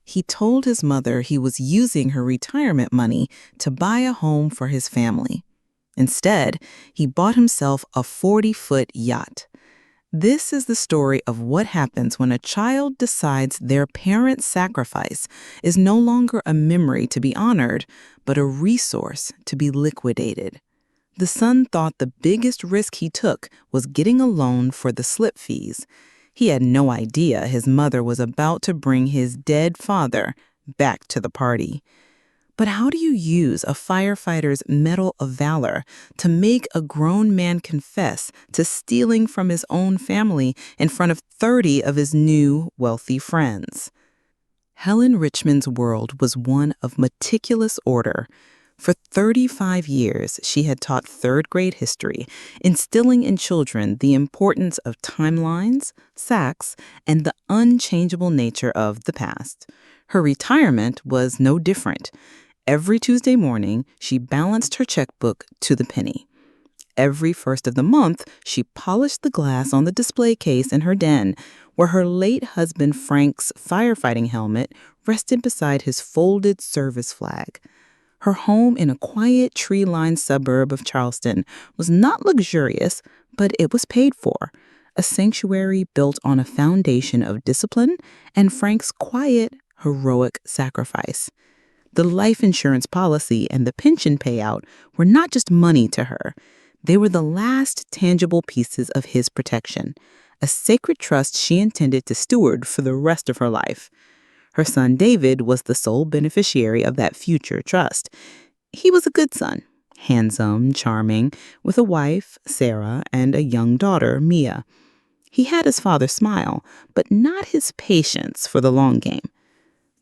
He told his mother he was using her retirement money to buy a home for his family. Instead, he bought himself a 40-foot yacht. This is the story of what happens when a child decides their parent's sacrifice is no longer a memory to be honored, but a resource to be liquidated. The son thought the biggest risk he took was getting a loan for the slip fees. He had no idea his mother was about to bring his dead father back to the party. But how do you use a firefighter's medal of valor to make a grown man confess to stealing from his own family in front of 30 of his new wealthy friends? Helen Richmond's world was one of meticulous order. For 35 years, she had taught third-grade history, instilling in children the importance of timelines, sacks, and the unchangeable nature of the past. Her retirement was no different. Every Tuesday morning, she balanced her checkbook to the penny. Every first of the month, she polished the glass on the display case in her den, where her late husband Frank's firefighting helmet rested beside his folded service flag. Her home in a quiet, tree-lined suburb of Charleston was not luxurious, but it was paid for, a sanctuary built on a foundation of discipline and Frank's quiet, heroic sacrifice. The life insurance policy and the pension payout were not just money to her. They were the last tangible pieces of his protection, a sacred trust she intended to steward for the rest of her life. Her son David was the sole beneficiary of that future trust. He was a good son, handsome, charming, with a wife, Sarah, and a young daughter, Mia. He had his father's smile, but not his patience for the long game.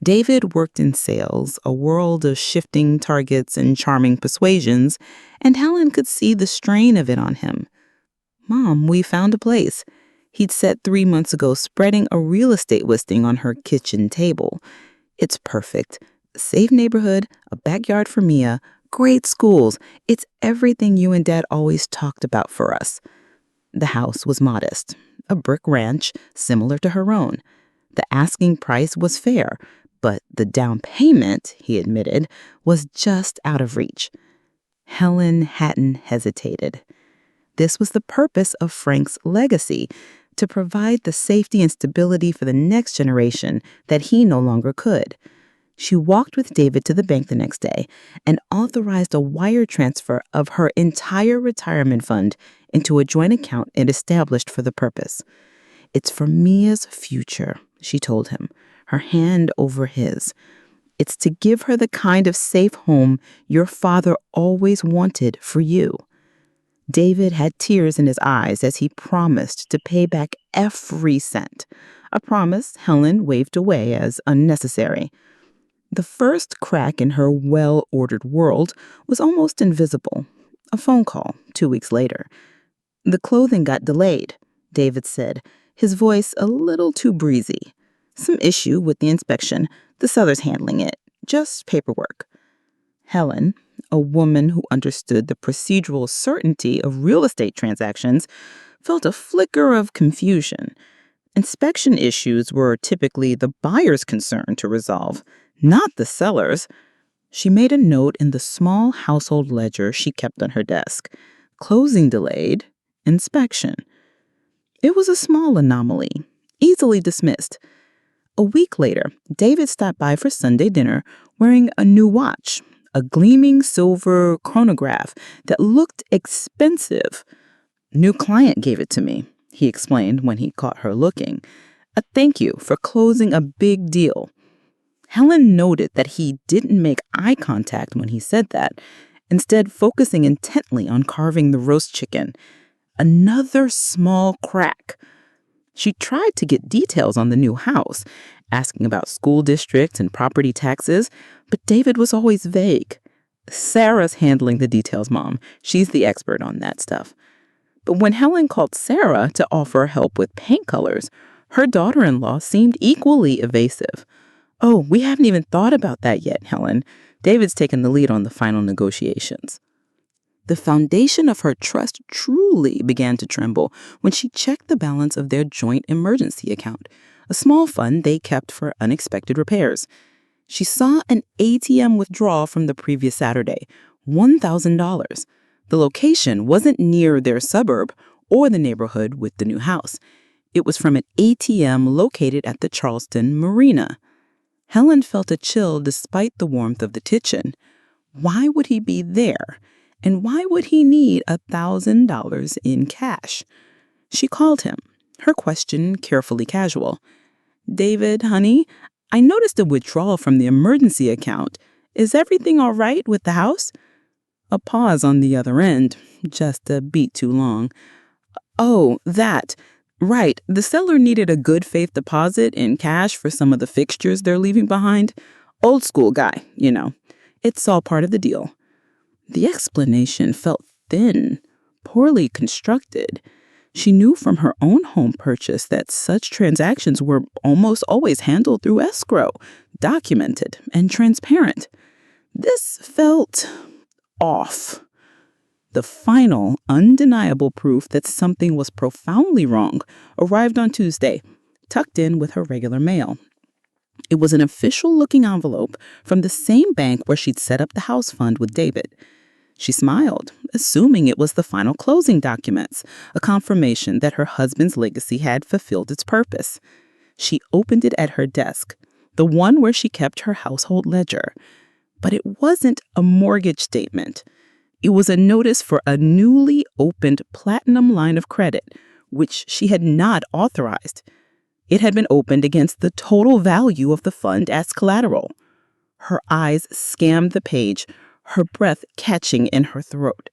David worked in sales, a world of shifting targets and charming persuasions, and Helen could see the strain of it on him. "Mom, we found a place," he'd said 3 months ago, spreading a real estate listing on her kitchen table. "It's perfect. Safe neighborhood, a backyard for Mia, great schools. It's everything you and Dad always talked about for us." The house was modest, a brick ranch similar to her own. The asking price was fair, but the down payment, he admitted, was just out of reach. Helen hadn't hesitated. This was the purpose of Frank's legacy, to provide the safety and stability for the next generation that he no longer could. She walked with David to the bank the next day and authorized a wire transfer of her entire retirement fund into a joint account it established for the purpose. "It's for Mia's future," she told him, her hand over his. "It's to give her the kind of safe home your father always wanted for you." David had tears in his eyes as he promised to pay back every cent, a promise Helen waved away as unnecessary. The first crack in her well-ordered world was almost invisible. A phone call 2 weeks later. "The clothing got delayed," David said, his voice a little too breezy. "Some issue with the inspection. The seller's handling it. Just paperwork." Helen, a woman who understood the procedural certainty of real estate transactions, felt a flicker of confusion. Inspection issues were typically the buyer's concern to resolve, not the seller's. She made a note in the small household ledger she kept on her desk. Closing delayed, inspection. It was a small anomaly, easily dismissed. A week later, David stopped by for Sunday dinner wearing a new watch, a gleaming silver chronograph that looked expensive. "New client gave it to me," he explained when he caught her looking. "A thank you for closing a big deal." Helen noted that he didn't make eye contact when he said that, instead focusing intently on carving the roast chicken. Another small crack. She tried to get details on the new house, asking about school districts and property taxes, but David was always vague. "Sarah's handling the details, Mom. She's the expert on that stuff." But when Helen called Sarah to offer help with paint colors, her daughter-in-law seemed equally evasive. "Oh, we haven't even thought about that yet, Helen. David's taken the lead on the final negotiations." The foundation of her trust truly began to tremble when she checked the balance of their joint emergency account, a small fund they kept for unexpected repairs. She saw an ATM withdrawal from the previous Saturday, $1,000. The location wasn't near their suburb or the neighborhood with the new house. It was from an ATM located at the Charleston Marina. Helen felt a chill despite the warmth of the kitchen. Why would he be there? And why would he need $1,000 in cash? She called him, her question carefully casual. "David, honey, I noticed a withdrawal from the emergency account. Is everything all right with the house?" A pause on the other end, just a beat too long. "Oh, that. Right, the seller needed a good faith deposit in cash for some of the fixtures they're leaving behind. Old school guy, you know. It's all part of the deal." The explanation felt thin, poorly constructed. She knew from her own home purchase that such transactions were almost always handled through escrow, documented and transparent. This felt off. The final, undeniable proof that something was profoundly wrong arrived on Tuesday, tucked in with her regular mail. It was an official-looking envelope from the same bank where she'd set up the house fund with David. She smiled, assuming it was the final closing documents, a confirmation that her husband's legacy had fulfilled its purpose. She opened it at her desk, the one where she kept her household ledger. But it wasn't a mortgage statement. It was a notice for a newly opened platinum line of credit, which she had not authorized. It had been opened against the total value of the fund as collateral. Her eyes scanned the page, her breath catching in her throat.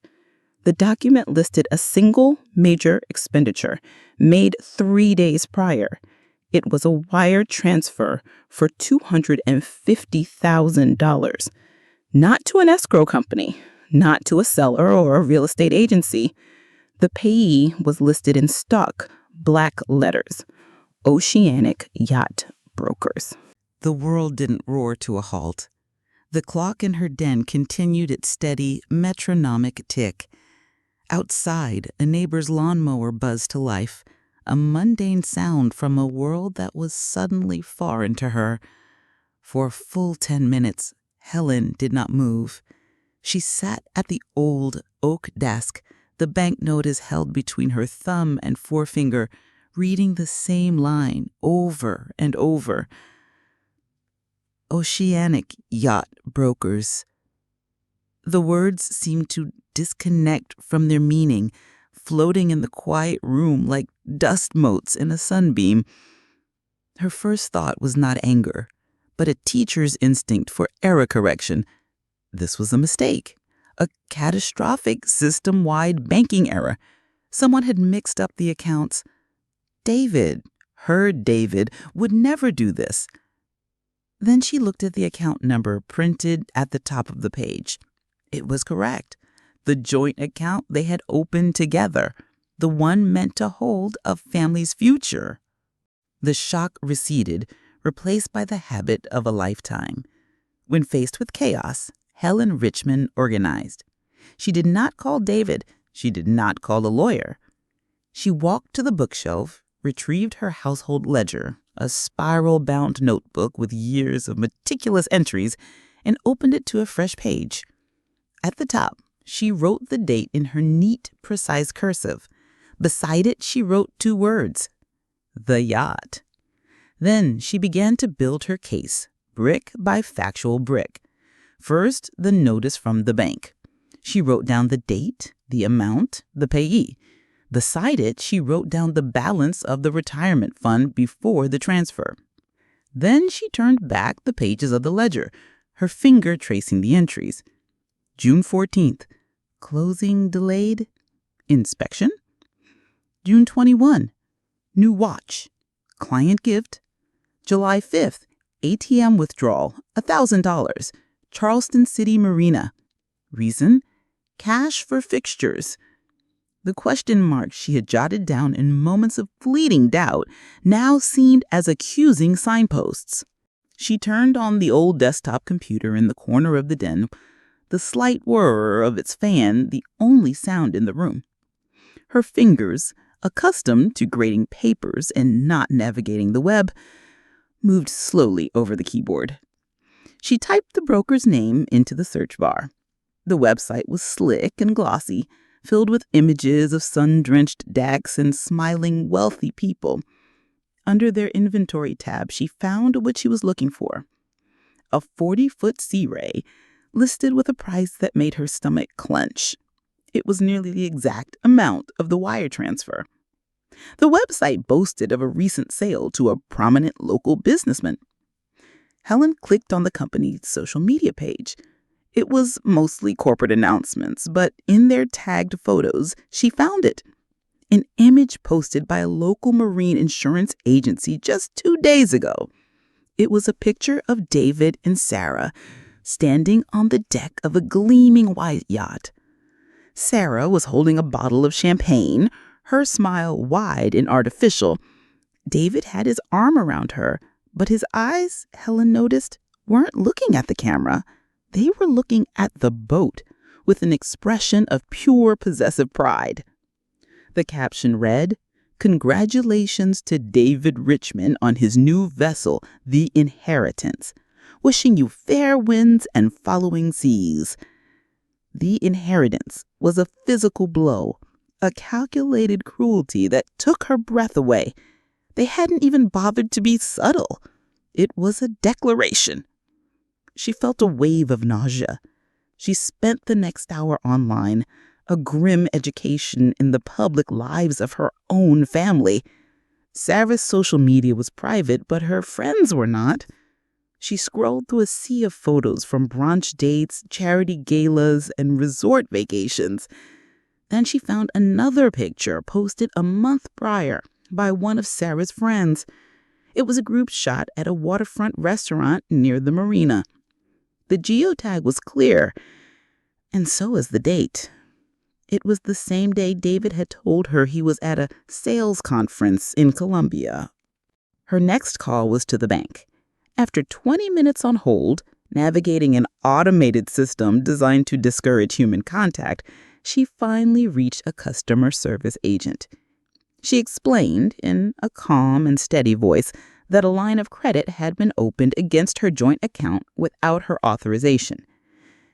The document listed a single major expenditure made 3 days prior. It was a wire transfer for $250,000. Not to an escrow company, not to a seller or a real estate agency. The payee was listed in stock, black letters. Oceanic Yacht Brokers. The world didn't roar to a halt. The clock in her den continued its steady, metronomic tick. Outside, a neighbor's lawnmower buzzed to life, a mundane sound from a world that was suddenly foreign to her. For a full 10 minutes, Helen did not move. She sat at the old oak desk, the banknote held between her thumb and forefinger, reading the same line over and over. Oceanic Yacht Brokers. The words seemed to disconnect from their meaning, floating in the quiet room like dust motes in a sunbeam. Her first thought was not anger, but a teacher's instinct for error correction. This was a mistake, a catastrophic system-wide banking error. Someone had mixed up the accounts. David, her David, would never do this. Then she looked at the account number printed at the top of the page. It was correct. The joint account they had opened together, the one meant to hold a family's future. The shock receded, replaced by the habit of a lifetime. When faced with chaos, Helen Richmond organized. She did not call David. She did not call a lawyer. She walked to the bookshelf, retrieved her household ledger, a spiral-bound notebook with years of meticulous entries, and opened it to a fresh page. At the top, she wrote the date in her neat, precise cursive. Beside it, she wrote 2 words, "The yacht." Then she began to build her case, brick by factual brick. First, the notice from the bank. She wrote down the date, the amount, the payee. Beside it, she wrote down the balance of the retirement fund before the transfer. Then she turned back the pages of the ledger, her finger tracing the entries. June 14th, closing delayed. Inspection. June 21, new watch. Client gift. July 5th, ATM withdrawal, $1,000. Charleston City Marina. Reason? Cash for fixtures. The question marks she had jotted down in moments of fleeting doubt now seemed as accusing signposts. She turned on the old desktop computer in the corner of the den, the slight whir of its fan the only sound in the room. Her fingers, accustomed to grading papers and not navigating the web, moved slowly over the keyboard. She typed the broker's name into the search bar. The website was slick and glossy, filled with images of sun-drenched decks and smiling wealthy people. Under their inventory tab, she found what she was looking for: a 40-foot Sea Ray, listed with a price that made her stomach clench. It was nearly the exact amount of the wire transfer. The website boasted of a recent sale to a prominent local businessman. Helen clicked on the company's social media page. It was mostly corporate announcements, but in their tagged photos, she found it. An image posted by a local marine insurance agency just 2 days ago. It was a picture of David and Sarah standing on the deck of a gleaming white yacht. Sarah was holding a bottle of champagne, her smile wide and artificial. David had his arm around her, but his eyes, Helen noticed, weren't looking at the camera. They were looking at the boat with an expression of pure possessive pride. The caption read, "Congratulations to David Richmond on his new vessel, the Inheritance. Wishing you fair winds and following seas." The Inheritance was a physical blow, a calculated cruelty that took her breath away. They hadn't even bothered to be subtle. It was a declaration. She felt a wave of nausea. She spent the next hour online, a grim education in the public lives of her own family. Sarah's social media was private, but her friends were not. She scrolled through a sea of photos from brunch dates, charity galas, and resort vacations. Then she found another picture posted a month prior by one of Sarah's friends. It was a group shot at a waterfront restaurant near the Marina. The geotag was clear, and so was the date. It was the same day David had told her he was at a sales conference in Colombia. Her next call was to the bank. After 20 minutes on hold, navigating an automated system designed to discourage human contact, she finally reached a customer service agent. She explained, in a calm and steady voice, that a line of credit had been opened against her joint account without her authorization.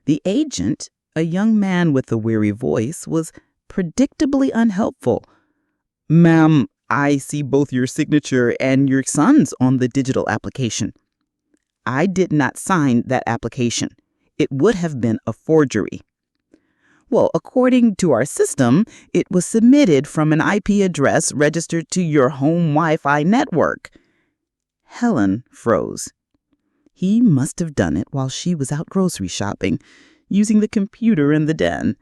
The agent, a young man with a weary voice, was predictably unhelpful. "Ma'am, I see both your signature and your son's on the digital application." "I did not sign that application. It would have been a forgery." "Well, according to our system, it was submitted from an IP address registered to your home Wi-Fi network." Helen froze. He must have done it while she was out grocery shopping, using the computer in the den.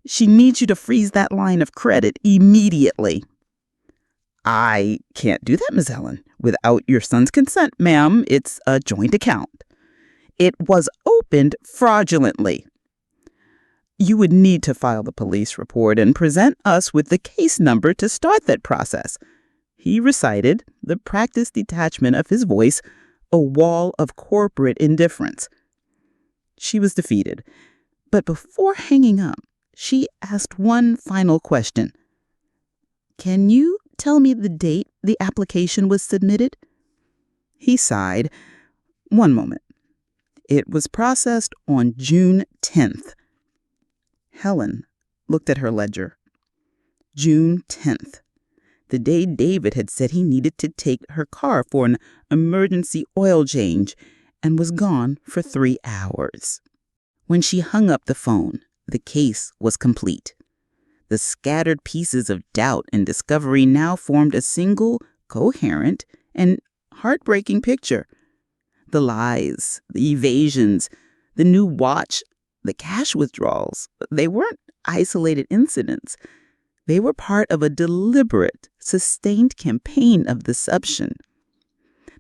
"She needs you to freeze that line of credit immediately." "I can't do that, Miss Helen. Without your son's consent, ma'am. It's a joint account." "It was opened fraudulently." "You would need to file the police report and present us with the case number to start that process." He recited, the practiced detachment of his voice, a wall of corporate indifference. She was defeated. But before hanging up, she asked one final question. "Can you tell me the date the application was submitted?" He sighed. "One moment. It was processed on June 10th. Helen looked at her ledger. June 10th. The day David had said he needed to take her car for an emergency oil change and was gone for 3 hours. When she hung up the phone, the case was complete. The scattered pieces of doubt and discovery now formed a single, coherent, and heartbreaking picture. The lies, the evasions, the new watch, the cash withdrawals, they weren't isolated incidents. They were part of a deliberate, sustained campaign of deception.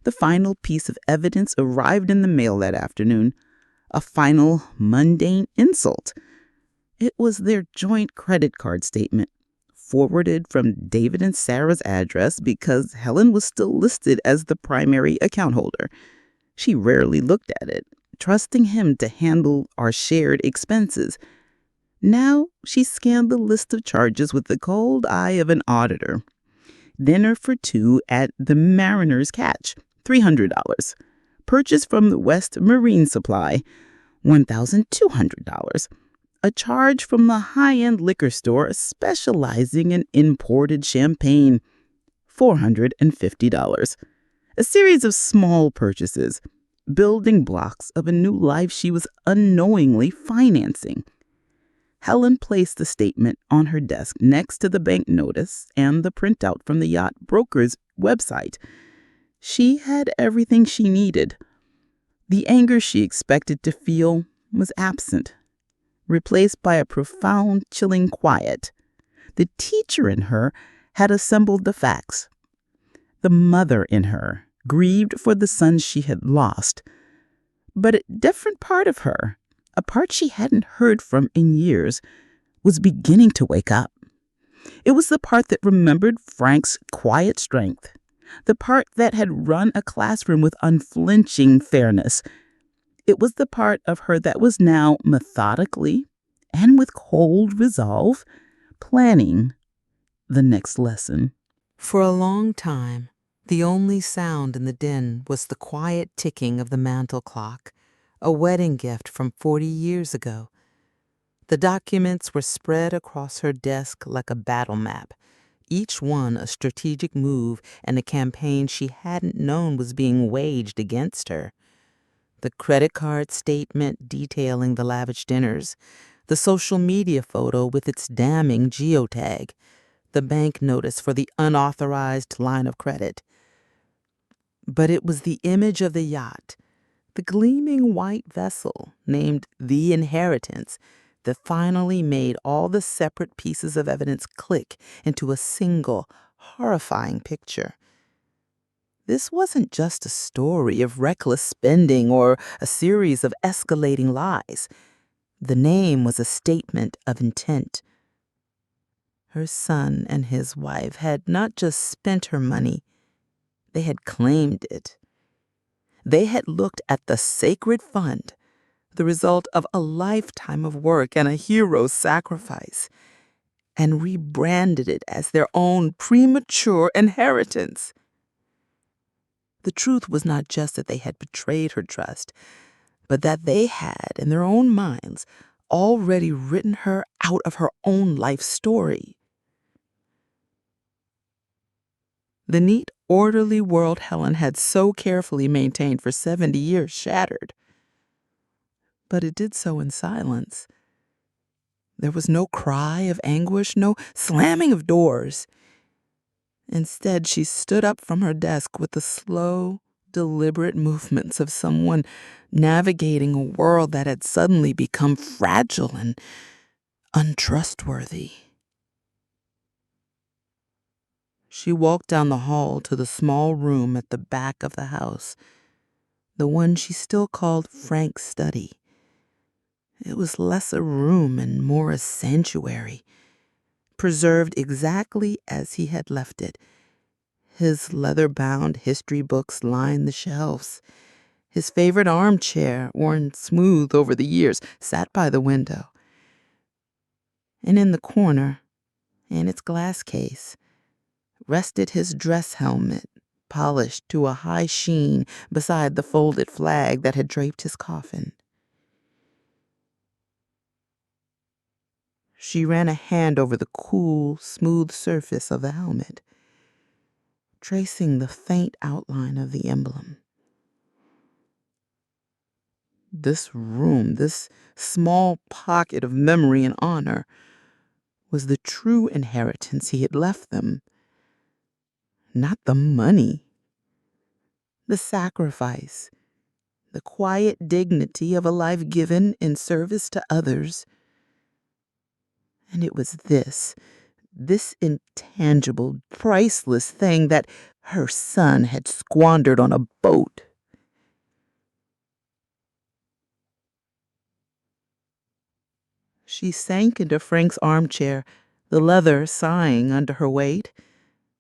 The final piece of evidence arrived in the mail that afternoon, a final mundane insult. It was their joint credit card statement, forwarded from David and Sarah's address because Helen was still listed as the primary account holder. She rarely looked at it, trusting him to handle our shared expenses. Now she scanned the list of charges with the cold eye of an auditor. Dinner for two at the Mariner's Catch, $300. Purchase from the West Marine Supply, $1,200. A charge from the high-end liquor store specializing in imported champagne, $450. A series of small purchases, building blocks of a new life she was unknowingly financing. Helen placed the statement on her desk next to the bank notice and the printout from the yacht broker's website. She had everything she needed. The anger she expected to feel was absent, replaced by a profound, chilling quiet. The teacher in her had assembled the facts. The mother in her grieved for the son she had lost. But a different part of her, a part she hadn't heard from in years, was beginning to wake up. It was the part that remembered Frank's quiet strength, the part that had run a classroom with unflinching fairness. It was the part of her that was now methodically and with cold resolve planning the next lesson. For a long time, the only sound in the den was the quiet ticking of the mantel clock, a wedding gift from 40 years ago. The documents were spread across her desk like a battle map, each one a strategic move and a campaign she hadn't known was being waged against her. The credit card statement detailing the lavish dinners, the social media photo with its damning geotag, the bank notice for the unauthorized line of credit. But it was the image of the yacht, the gleaming white vessel named The Inheritance, that finally made all the separate pieces of evidence click into a single, horrifying picture. This wasn't just a story of reckless spending or a series of escalating lies. The name was a statement of intent. Her son and his wife had not just spent her money, they had claimed it. They had looked at the sacred fund, the result of a lifetime of work and a hero's sacrifice, and rebranded it as their own premature inheritance. The truth was not just that they had betrayed her trust, but that they had, in their own minds, already written her out of her own life story. The neat, orderly world Helen had so carefully maintained for 70 years shattered. But it did so in silence. There was no cry of anguish, no slamming of doors. Instead, she stood up from her desk with the slow, deliberate movements of someone navigating a world that had suddenly become fragile and untrustworthy. She walked down the hall to the small room at the back of the house, the one she still called Frank's study. It was less a room and more a sanctuary, preserved exactly as he had left it. His leather-bound history books lined the shelves. His favorite armchair, worn smooth over the years, sat by the window. And in the corner, in its glass case, rested his dress helmet, polished to a high sheen beside the folded flag that had draped his coffin. She ran a hand over the cool, smooth surface of the helmet, tracing the faint outline of the emblem. This room, this small pocket of memory and honor, was the true inheritance he had left them. Not the money. The sacrifice, the quiet dignity of a life given in service to others. And it was this intangible, priceless thing that her son had squandered on a boat. She sank into Frank's armchair, the leather sighing under her weight.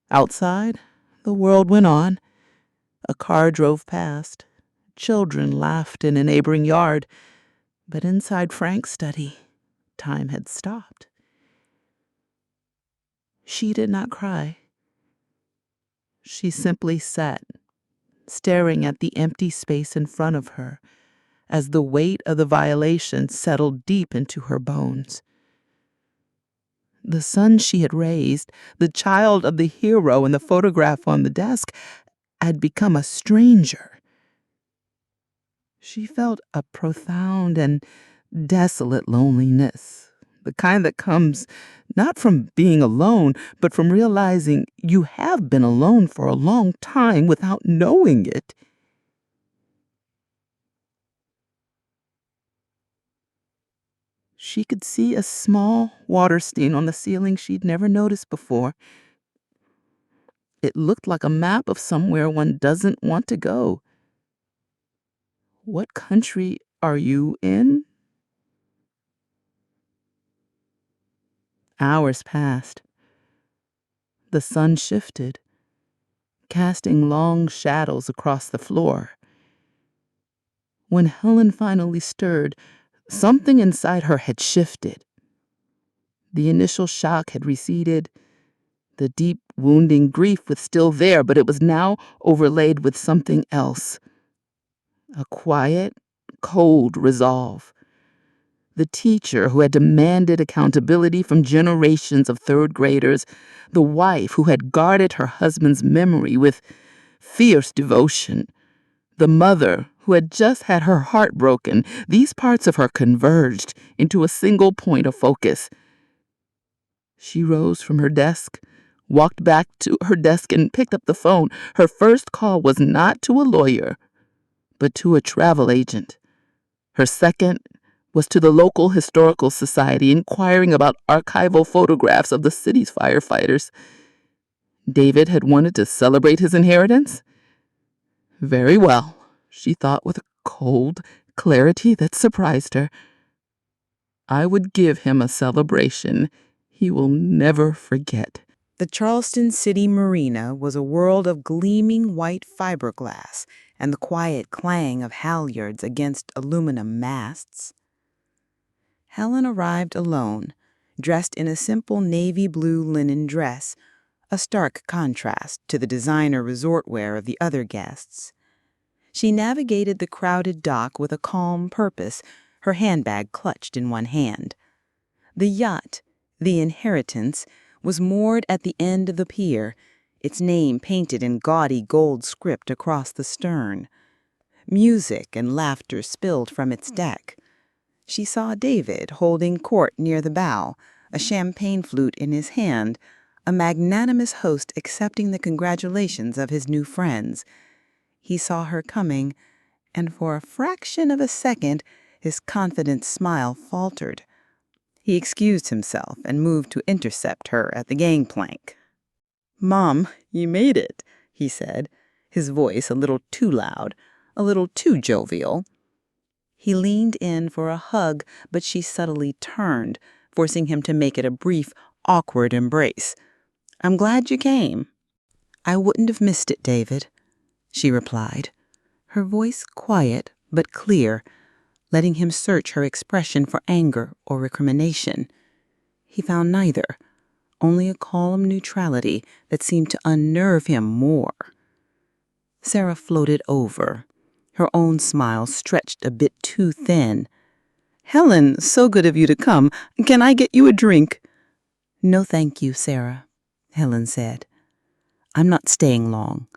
Outside, the world went on. A car drove past. Children laughed in a neighboring yard. But inside Frank's study, time had stopped. She did not cry. She simply sat, staring at the empty space in front of her as the weight of the violation settled deep into her bones. The son she had raised, the child of the hero in the photograph on the desk, had become a stranger. She felt a profound and desolate loneliness, the kind that comes not from being alone, but from realizing you have been alone for a long time without knowing it. She could see a small water stain on the ceiling she'd never noticed before. It looked like a map of somewhere one doesn't want to go. What country are you in? Hours passed. The sun shifted, casting long shadows across the floor. When Helen finally stirred, something inside her had shifted. The initial shock had receded. The deep, wounding grief was still there, but it was now overlaid with something else. A quiet, cold resolve. The teacher who had demanded accountability from generations of third graders, the wife who had guarded her husband's memory with fierce devotion, the mother who had just had her heart broken, these parts of her converged into a single point of focus. She rose from her desk, walked back to her desk, and picked up the phone. Her first call was not to a lawyer, but to a travel agent. Her second was to the local historical society, inquiring about archival photographs of the city's firefighters. David had wanted to celebrate his inheritance? Very well, she thought with a cold clarity that surprised her. I would give him a celebration he will never forget. The Charleston City Marina was a world of gleaming white fiberglass and the quiet clang of halyards against aluminum masts. Helen arrived alone, dressed in a simple navy blue linen dress, a stark contrast to the designer resort wear of the other guests. She navigated the crowded dock with a calm purpose, her handbag clutched in one hand. The yacht, the Inheritance, was moored at the end of the pier, its name painted in gaudy gold script across the stern. Music and laughter spilled from its deck. She saw David holding court near the bow, a champagne flute in his hand, a magnanimous host accepting the congratulations of his new friends. He saw her coming, and for a fraction of a second his confident smile faltered. He excused himself and moved to intercept her at the gangplank. "Mom, you made it," he said, his voice a little too loud, a little too jovial. He leaned in for a hug, but she subtly turned, forcing him to make it a brief, awkward embrace. "I'm glad you came." "I wouldn't have missed it, David," she replied, her voice quiet but clear, letting him search her expression for anger or recrimination. He found neither, only a calm neutrality that seemed to unnerve him more. Sarah floated over, her own smile stretched a bit too thin. "Helen, so good of you to come. Can I get you a drink?" "No, thank you, Sarah," Helen said. "I'm not staying long.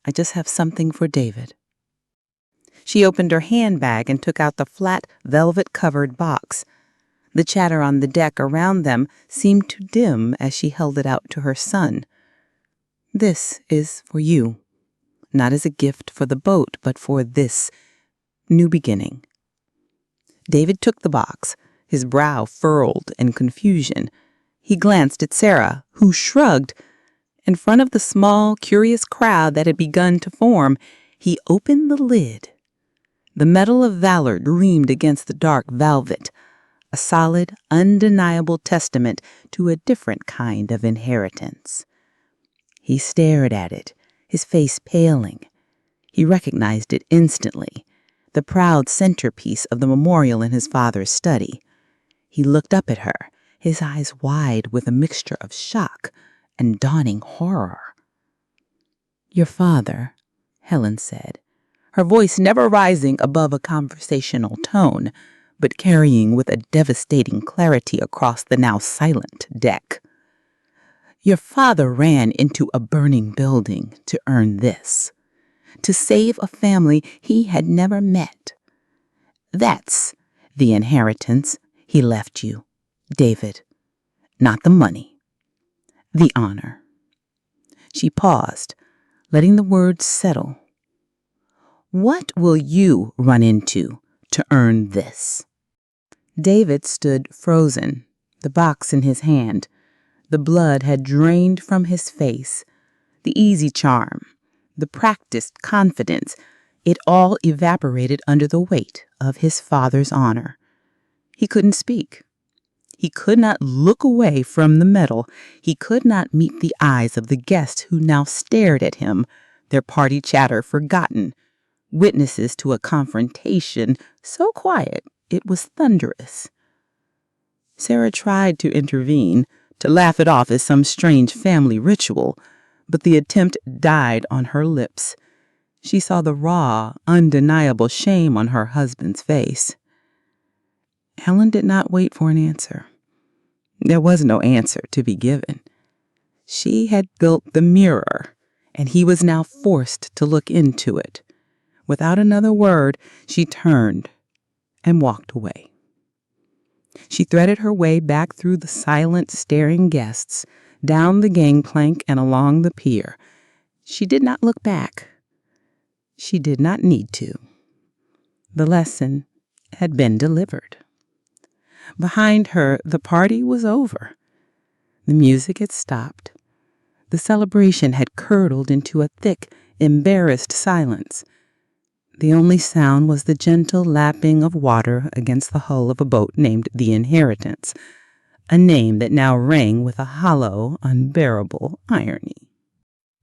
I just have something for David." She opened her handbag and took out the flat, velvet-covered box. The chatter on the deck around them seemed to dim as she held it out to her son. "This is for you. Not as a gift for the boat, but for this new beginning." David took the box, his brow furrowed in confusion. He glanced at Sarah, who shrugged. In front of the small, curious crowd that had begun to form, he opened the lid. The medal of valor gleamed against the dark velvet, a solid, undeniable testament to a different kind of inheritance. He stared at it, his face paling. He recognized it instantly, the proud centerpiece of the memorial in his father's study. He looked up at her, his eyes wide with a mixture of shock and dawning horror. "Your father," Helen said, her voice never rising above a conversational tone, but carrying with a devastating clarity across the now silent deck. "Your father ran into a burning building to earn this, to save a family he had never met. That's the inheritance he left you, David. Not the money, the honor." She paused, letting the words settle. "What will you run into to earn this?" David stood frozen, the box in his hand. The blood had drained from his face. The easy charm, the practiced confidence, it all evaporated under the weight of his father's honor. He couldn't speak. He could not look away from the medal. He could not meet the eyes of the guests who now stared at him, their party chatter forgotten, witnesses to a confrontation so quiet it was thunderous. Sarah tried to intervene, to laugh it off as some strange family ritual, but the attempt died on her lips. She saw the raw, undeniable shame on her husband's face. Helen did not wait for an answer. There was no answer to be given. She had built the mirror, and he was now forced to look into it. Without another word, she turned and walked away. She threaded her way back through the silent, staring guests, down the gangplank and along the pier. She did not look back. She did not need to. The lesson had been delivered. Behind her, the party was over. The music had stopped. The celebration had curdled into a thick, embarrassed silence. The only sound was the gentle lapping of water against the hull of a boat named the Inheritance, a name that now rang with a hollow, unbearable irony.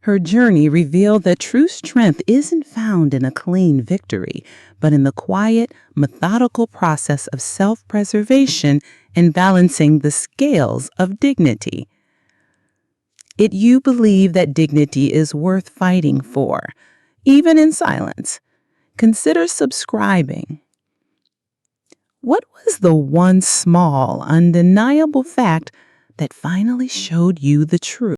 Her journey revealed that true strength isn't found in a clean victory, but in the quiet, methodical process of self-preservation and balancing the scales of dignity. If you believe that dignity is worth fighting for, even in silence, consider subscribing. What was the one small, undeniable fact that finally showed you the truth?